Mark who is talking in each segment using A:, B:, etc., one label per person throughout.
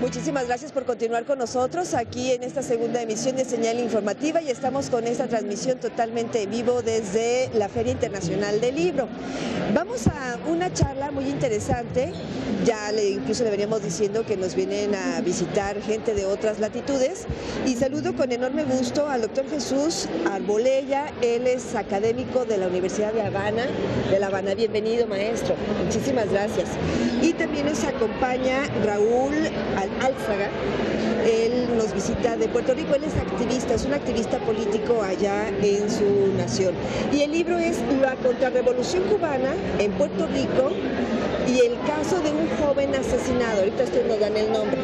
A: Muchísimas gracias por continuar con nosotros aquí en esta segunda emisión de Señal Informativa y estamos con esta transmisión totalmente en vivo desde la Feria Internacional del Libro. Vamos a una charla muy interesante, incluso le veníamos diciendo que nos vienen a visitar gente de otras latitudes y saludo con enorme gusto al doctor Jesús Arbolella, él es académico de la Universidad de La Habana. Bienvenido, maestro, muchísimas gracias. Y también nos acompaña Raúl Álzaga, él nos visita de Puerto Rico, él es activista, es un activista político allá en su nación. Y el libro es La Contrarrevolución Cubana en Puerto Rico y el caso de un joven asesinado, ahorita ustedes nos dan el nombre,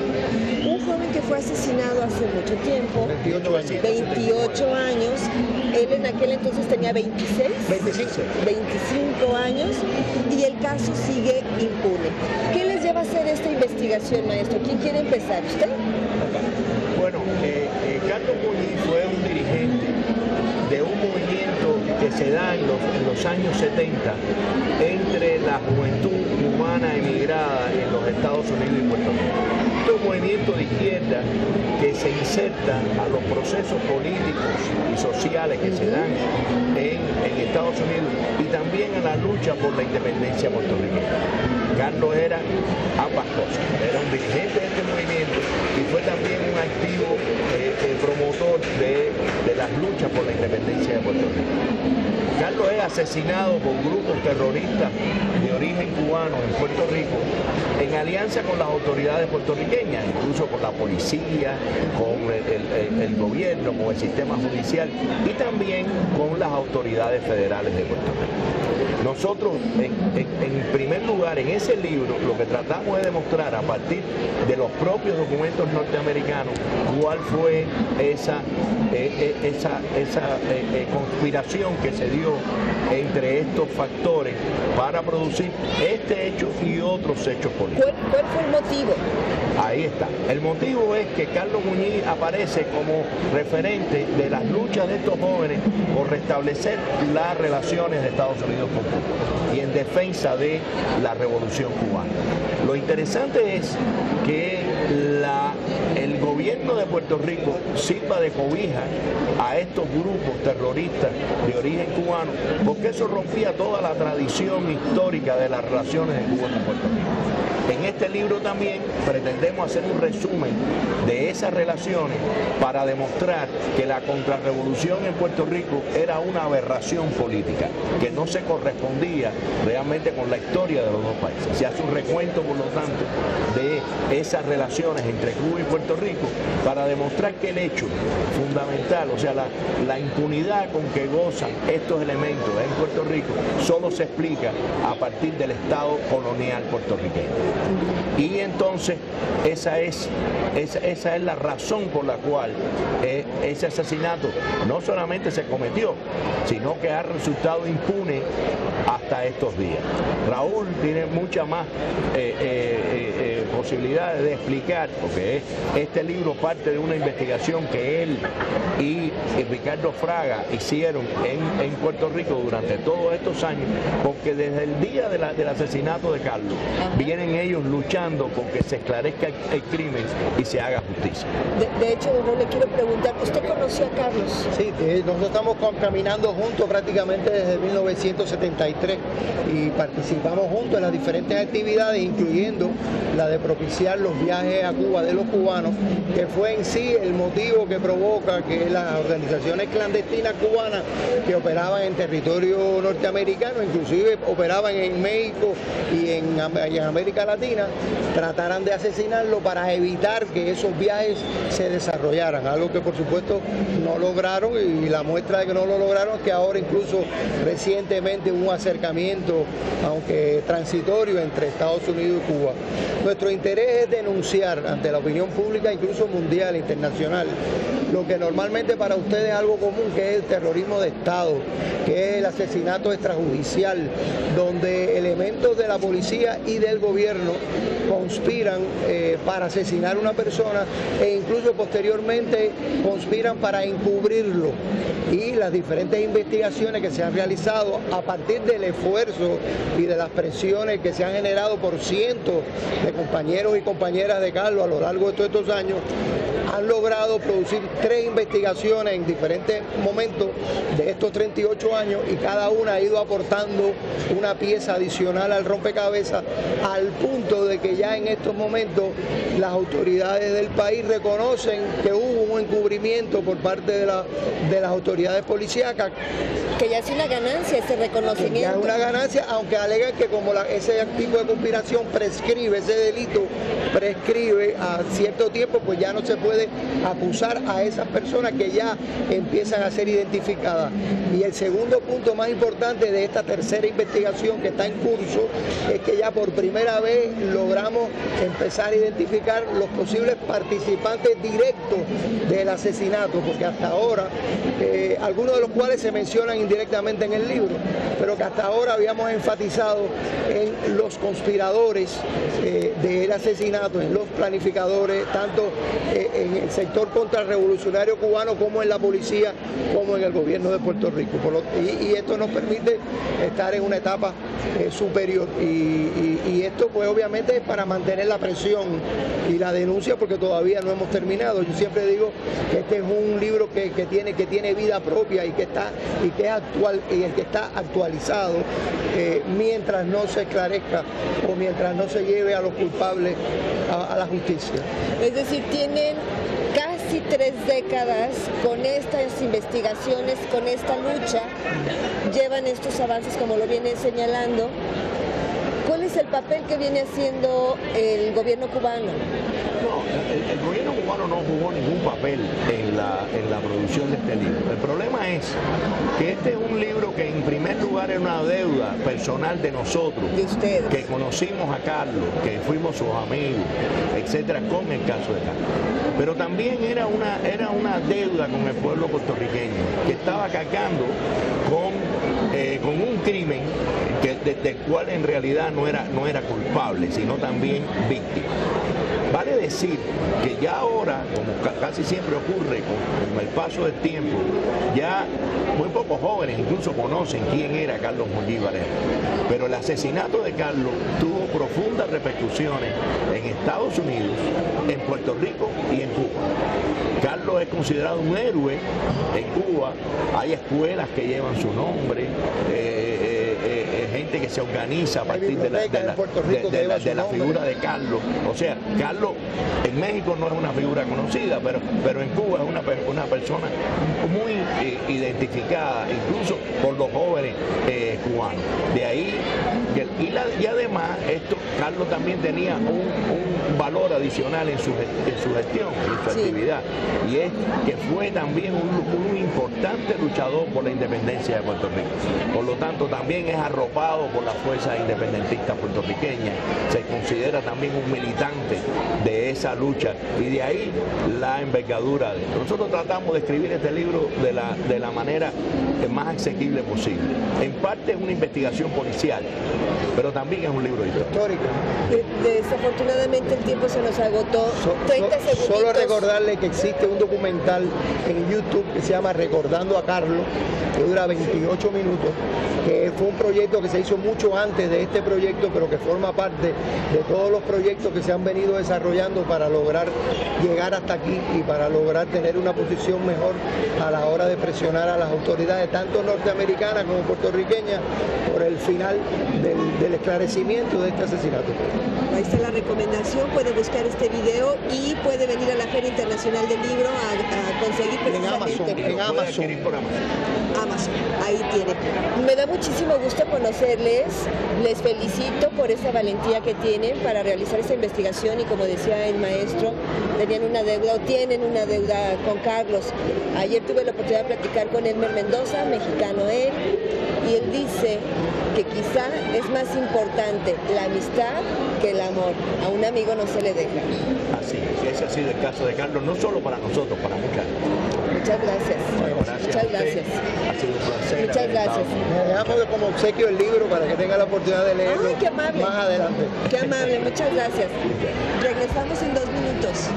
A: un joven que fue asesinado hace mucho tiempo, 28 años, él en aquel entonces tenía 25 años y el caso sigue impune. ¿Qué les lleva a hacer esta investigación, maestro? ¿Quién quiere empezar? ¿Usted?
B: Bueno, Carlos Muñiz fue un dirigente de un movimiento que se da en los años 70 entre la juventud cubana emigrada en los Estados Unidos y Puerto Rico. Este es un movimiento de izquierda que se inserta a los procesos políticos y sociales que se dan en Estados Unidos y también a la lucha por la independencia puertorriqueña. Carlos era ambas cosas, era un dirigente de este movimiento y fue también un activo promotor de las luchas por la independencia de Puerto Rico. Carlos es asesinado por grupos terroristas de origen cubano en Puerto Rico en alianza con las autoridades puertorriqueñas, incluso con la policía, con el gobierno, con el sistema judicial y también con las autoridades federales de Puerto Rico. Nosotros, en primer lugar, en ese libro, lo que tratamos de demostrar a partir de los propios documentos norteamericanos, cuál fue esa conspiración que se dio entre estos factores para producir este hecho y otros hechos políticos.
A: ¿Cuál fue el motivo?
B: Ahí está. El motivo es que Carlos Muñiz aparece como referente de las luchas de estos jóvenes por restablecer las relaciones de Estados Unidos con Cuba y en defensa de la revolución cubana. Lo interesante es que el gobierno de Puerto Rico sirva de cobija a estos grupos terroristas de origen cubano, porque eso rompía toda la tradición histórica de las relaciones de Cuba con Puerto Rico. En este libro también pretendemos hacer un resumen de esas relaciones para demostrar que la contrarrevolución en Puerto Rico era una aberración política, que no se correspondía realmente con la historia de los dos países. Se hace un recuento, por lo tanto, de esas relaciones entre Cuba y Puerto Rico para demostrar que el hecho fundamental, o sea, la impunidad con que gozan estos elementos en Puerto Rico, solo se explica a partir del Estado colonial puertorriqueño. Y entonces esa es la razón por la cual ese asesinato no solamente se cometió, sino que ha resultado impune hasta estos días. Raúl tiene muchas más posibilidades de explicar, porque este libro parte de una investigación que él y Ricardo Fraga hicieron en Puerto Rico durante todos estos años, porque desde el día del asesinato de Carlos vienen ellos luchando con que se esclarezca el crimen y se haga justicia.
A: De hecho, don Raúl, le quiero preguntar, ¿usted conoció a Carlos?
C: Sí, nosotros estamos caminando juntos prácticamente desde 1973 y participamos juntos en las diferentes actividades, incluyendo la de propiciar los viajes a Cuba de los cubanos, que fue en sí el motivo que provoca que las organizaciones clandestinas cubanas que operaban en territorio norteamericano, inclusive operaban en México y en América Latina, trataran de asesinarlo para evitar que esos viajes se desarrollaran, algo que por supuesto no lograron, y la muestra de que no lo lograron es que ahora incluso recientemente hubo un acercamiento, aunque transitorio, entre Estados Unidos y Cuba. Nuestro interés es denunciar ante la opinión pública, incluso mundial, internacional, lo que normalmente para ustedes es algo común, que es el terrorismo de Estado, que es el asesinato extrajudicial, donde elementos de la policía y del gobierno conspiran para asesinar a una persona e incluso posteriormente conspiran para encubrirlo. Y las diferentes investigaciones que se han realizado a partir del esfuerzo y de las presiones que se han generado por cientos de compañías compañeros y compañeras de Carlos a lo largo de todos estos años han logrado producir 3 investigaciones en diferentes momentos de estos 38 años y cada una ha ido aportando una pieza adicional al rompecabezas al punto de que ya en estos momentos las autoridades del país reconocen que hubo un encubrimiento por parte de las autoridades policíacas.
A: Que ya es una ganancia ese reconocimiento.
C: Ya es una ganancia, aunque alegan que como ese tipo de conspiración prescribe, ese delito prescribe a cierto tiempo, pues ya no se puede acusar a esas personas que ya empiezan a ser identificadas. Y el segundo punto más importante de esta tercera investigación que está en curso es que ya por primera vez logramos empezar a identificar los posibles participantes directos del asesinato, porque hasta ahora, algunos de los cuales se mencionan indirectamente en el libro, pero que hasta ahora habíamos enfatizado en los conspiradores del asesinato, en los planificadores, tanto en el sector contrarrevolucionario cubano como en la policía, como en el gobierno de Puerto Rico. Y esto nos permite estar en una etapa superior. Y esto pues obviamente es para mantener la presión y la denuncia, porque todavía no hemos terminado. Yo siempre digo que este es un libro que tiene vida propia y que es actual, y el que está actualizado mientras no se esclarezca o mientras no se lleve a los culpables a la justicia.
A: Es decir, tienen casi 3 décadas con estas investigaciones, con esta lucha, llevan estos avances como lo vienen señalando. ¿Cuál es el papel que viene haciendo el gobierno cubano?
B: No, el gobierno cubano no jugó ningún papel en la producción de este libro. El problema es que este es un libro que en primer lugar es una deuda personal de nosotros,
A: de ustedes,
B: que conocimos a Carlos, que fuimos sus amigos, etcétera, con el caso de Carlos. Pero también era una deuda con el pueblo puertorriqueño, que estaba cargando con un crimen del cual en realidad no era culpable, sino también víctima. Vale decir que ya ahora, como casi siempre ocurre con el paso del tiempo, ya muy pocos jóvenes incluso conocen quién era Carlos Muñiz Varela. Pero el asesinato de Carlos tuvo profundas repercusiones en Estados Unidos, en Puerto Rico y en Cuba. Carlos es considerado un héroe en Cuba, hay escuelas que llevan su nombre, gente que se organiza a partir de la figura de Carlos. O sea, Carlos en México no es una figura conocida, pero en Cuba es una persona muy identificada, incluso por los jóvenes cubanos. De ahí, y además, Carlos también tenía un valor adicional en su gestión, en su actividad, y es que fue también un importante luchador por la independencia de Puerto Rico. Por lo tanto, también es arropado por las fuerzas independentistas puertorriqueñas, se considera también un militante de esa lucha, y de ahí la envergadura de esto. Nosotros tratamos de escribir este libro de la manera más asequible posible. En parte es una investigación policial, pero también es un libro histórico.
A: Desafortunadamente el tiempo se nos agotó. 30 segundos.
C: Solo recordarle que existe un documental en YouTube que se llama Recordando a Carlos, que dura 28 minutos, que fue un proyecto que se hizo mucho antes de este proyecto, pero que forma parte de todos los proyectos que se han venido desarrollando para lograr llegar hasta aquí y para lograr tener una posición mejor a la hora de presionar a las autoridades, tanto norteamericanas como puertorriqueñas, por el final del esclarecimiento de este asesinato.
A: Ahí está la recomendación, puede buscar este video y puede venir a la Feria Internacional del Libro a conseguir precisamente
C: en Amazon.
A: Amazon, ahí tiene. Me da muchísimo gusto conocerles, les felicito por esa valentía que tienen para realizar esta investigación, y como decía el maestro, tenían una deuda o tienen una deuda con Carlos. Ayer tuve la oportunidad de platicar con Elmer Mendoza, mexicano él, y él dice que quizá es más importante la amistad que el amor. A un amigo no se le deja.
B: Así es, ese ha sido el caso de Carlos, no solo para nosotros, para muchas.
A: Muchas gracias.
B: Muchas gracias.
A: Ha
B: sido un placer.
A: Muchas gracias.
C: Le dejamos como obsequio el libro para que tenga la oportunidad de leerlo.
A: Ay, qué amable.
C: Más adelante.
A: Qué amable, muchas gracias. Regresamos en 2 minutos.